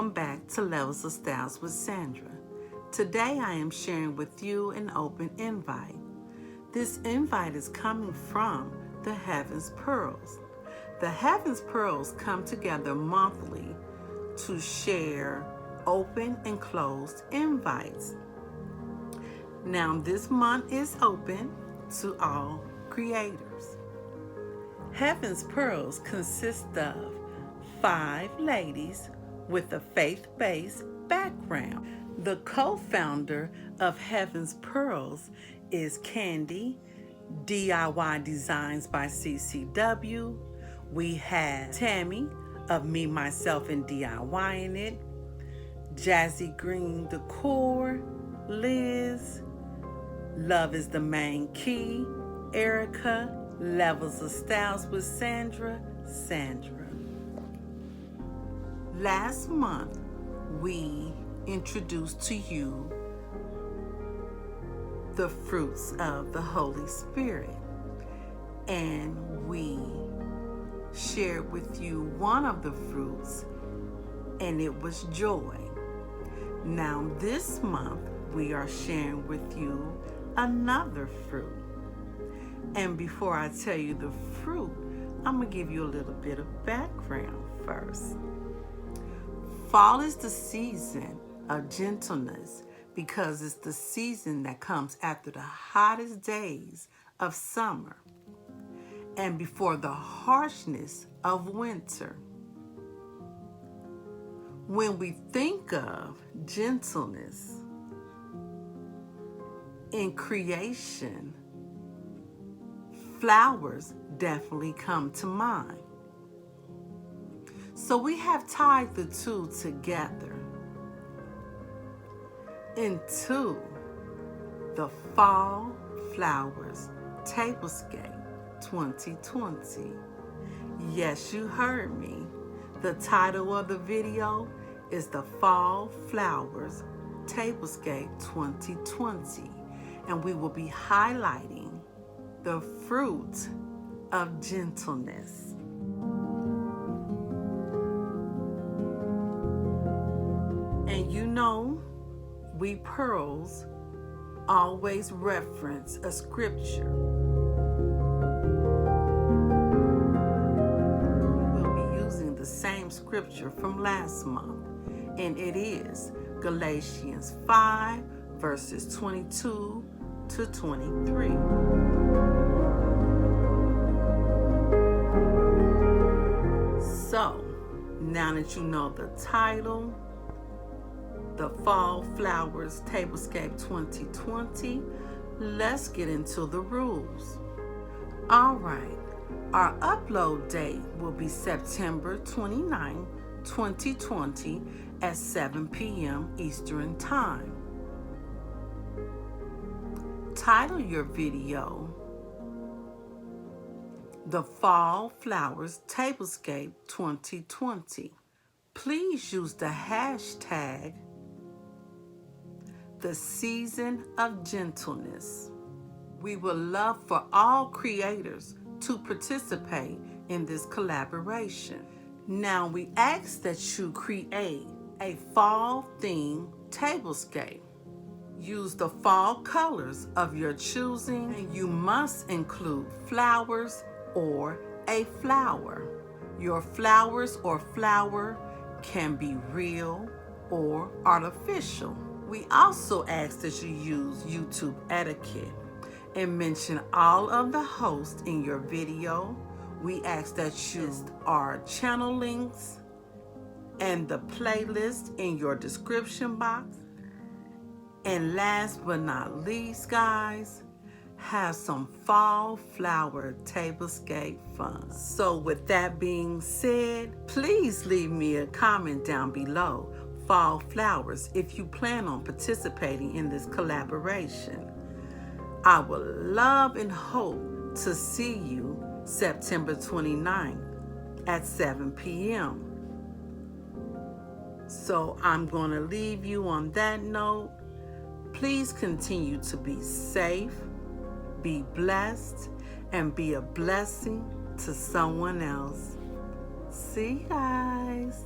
welcome back to Levels of Styles with Sandra. Today I am sharing with you an open invite. This invite is coming from the Heaven's Pearls. The Heaven's Pearls come together monthly to share open and closed invites. Now this month is open to all creators. Heaven's Pearls consist of 5 ladies with a faith-based background. The co-founder of Heaven's Pearls is Candy, DIY Designs by CCW. We have Tammy of Me, Myself, and DIYing It, Jazigreen Decor, Liz, Love is the Main Key, Eryka Levels of Styles with Sandra. Last month, we introduced to you the fruits of the Holy Spirit, and we shared with you one of the fruits, and it was joy. Now this month, we are sharing with you another fruit. And before I tell you the fruit, I'm going to give you a little bit of background first. Fall is the season of gentleness because it's the season that comes after the hottest days of summer and before the harshness of winter. When we think of gentleness in creation, flowers definitely come to mind. So we have tied the two together into the Fall Flowers Tablescape 2020. Yes, you heard me. The title of the video is the Fall Flowers Tablescape 2020, and we will be highlighting the fruit of gentleness. And you know, we pearls always reference a scripture. We'll be using the same scripture from last month, and it is Galatians 5, verses 22 to 23. So, now that you know the title, the Fall Flowers Tablescape 2020, let's get into the rules. All right, our upload date will be September 29, 2020 at 7 p.m. Eastern Time. Title your video the Fall Flowers Tablescape 2020. Please use the hashtag the Season of Gentleness. We would love for all creators to participate in this collaboration. Now we ask that you create a fall themed tablescape. Use the fall colors of your choosing, and you must include flowers or a flower. Your flowers or flower can be real or artificial. We also ask that you use YouTube etiquette and mention all of the hosts in your video. We ask that you use our channel links and the playlist in your description box. And last but not least, guys, have some Fall Flower Tablescape fun. So with that being said, please leave me a comment down below, Fall Flowers, if you plan on participating in this collaboration. I would love and hope to see you September 29th at 7 p.m. So I'm going to leave you on that note. Please continue to be safe, be blessed, and be a blessing to someone else. See you guys.